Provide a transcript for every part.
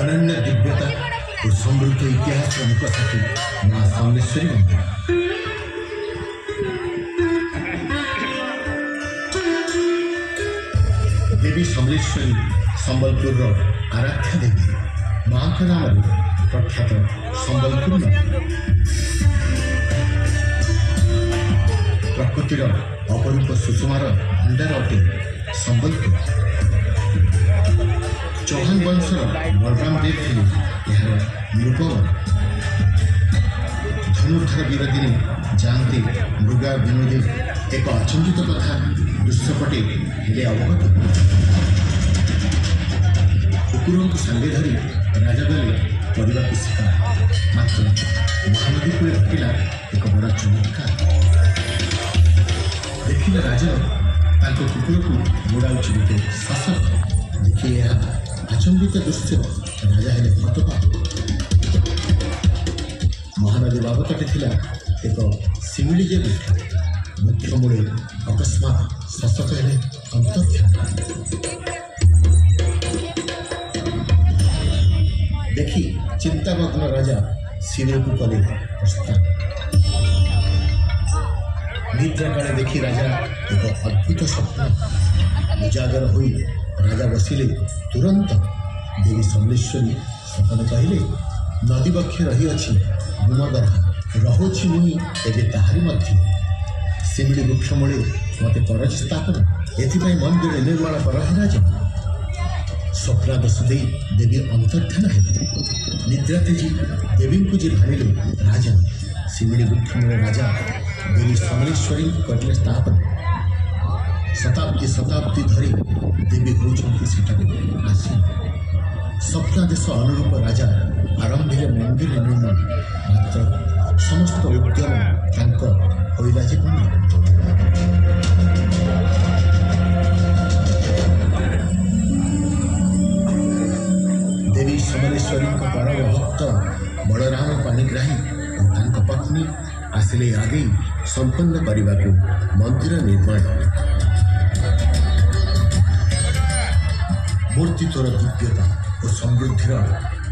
अनन्य दिव्यता और समृद्ध इतिहास मुकसाथी माँ समलेश्वरी मंदिर। देवी समलेश्वरी संबलपुर आराध्य देवी माँ का नाम प्रख्यात संबलपुर प्रकृतिर अपरूप सुषमार भंडार अटे संबलपुर। चौहान वंशर बलराम देव थे यार नृपवन। धनुर्धर वीर दिने जानते मृगा विनोदे एक अचंबित कथा दृश्यपटे हेले अवगत। कुकुर को सांगे धरी राजा गले परिवार को शिकार मात्र महानदी कूले घटिला एक बड़ा चमत्कार। देखिले राजा ताको कुकुर को मोड़ाउछि गोटे शासक। देखिए यह अचंबित दृश्य राजा हेले हतबाक। महानदी बाबतटे थिला एक सिमिली जे मुख्य मूले अकस्मात शासक हेले अंतर्ध्यान। देखी चिंतामग्न राजा सिरे को कले प्रस्थान। निद्रा काले देखी राजा एक अद्भुत स्वप्न उजागर हुई राजा बसिले। तुरंत देवी समलेश्वरी सपन कहले नदी बक्षे रही अच्छी गुणगरा रहुछि मुई एबे ताहारी मध्य। सिमिली वृक्ष मूले मते करज स्थापन एथिपाई मंदिर निर्माण कर राजा। स्वप्नादश दे देवी अंतर्ध्यान हेले। निद्रा तेजी देवी को जी भाड़े राजा सिमिली वृक्ष मूले राजा देवी समलेश्वरी करले स्थापन। शताब्दी शताब्दी धरी देवी होउछन्ति सेठारे आसी। स्वप्नादेश अनुरूप राजा आरंभिले मंदिर निर्माण मात्र समस्त उद्यम तांक होइला जे पूर्ण। देवी समलेश्वरी परम भक्त बलराम पाणिग्राही और तांक पत्नी आसिले आगे संपन्न करने को मंदिर निर्माण। मूर्ति तोर दिव्यता और समृद्धिर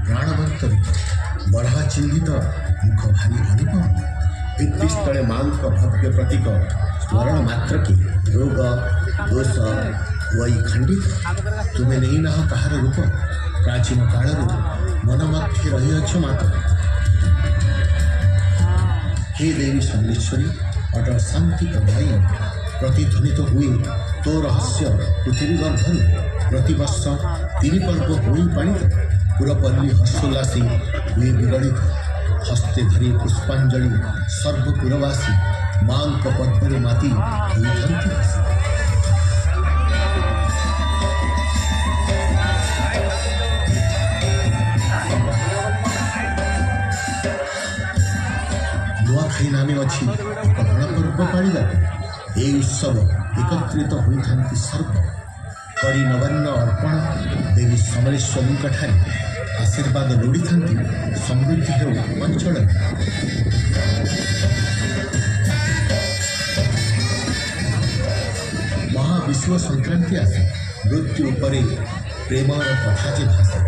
प्राणवंत रूप बढ़ा चिन्हित मुख भारी अनुपम। भित्तिस्थले माँ भव्य प्रतीक स्मरण मात्र के रोग दोष वही खंडित। तुम्हें नहीं ना कहार रूप प्राचीन काल मन मध्य रही अच्छ मात्र। हे देवी समलेश्वरी अटल शांति प्रदायी प्रतिध्वनित हुए तो रहस्य पृथ्वी गर्भर। प्रतिवर्ष 3 पर्व हुई पालित पुरपल्ली हर्षोल्लासी हुए विगलित। हस्ते धरी पुष्पांजलि सर्वपुरवासी माँ पद्मरे माती होइथन्ति। नुआखाई नामे अच्छी एक गणपर्व पाड़ा। ये उत्सव एकत्रित होइथन्ति सर्व करी नवान्न अर्पण देवी समलेश्वरी ठारे आशीर्वाद लोड़ी था समृद्धि हो अंचल। महाविश्व संक्रांति आसे मृत्यु उपरे प्रेमर कथा जे भाषे।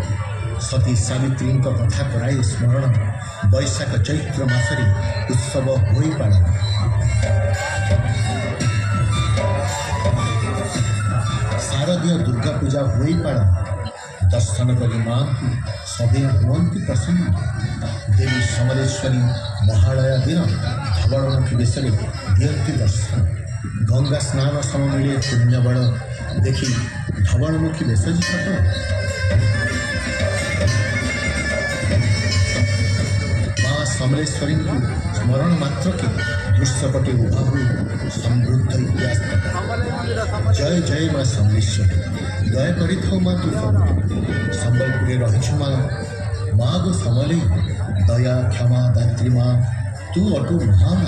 सती सावित्री कथा कराए स्मरण वैशाख चैत्र मासरे उत्सव हो पालन। शारदीय दुर्गा पूजा हो पालन। दर्शन कर माँ सदै हुअन्ति प्रसन्न। देवी समलेश्वरी महालया दिन धवलमुखी बेश दियंती दर्शन। गंगा स्नान समय मिले पुण्य बड़ देखी धवलमुखी बेश सफल। माँ समलेश्वरी स्मरण मात्र के दृश्यपटे उभा हुई समृद्ध इतिहास। जय जय माँ समलेश्वरी दया करी माँ तू संबलपुरे रही माँ गो समले दया क्षमा दात्री माँ तू अटू महान।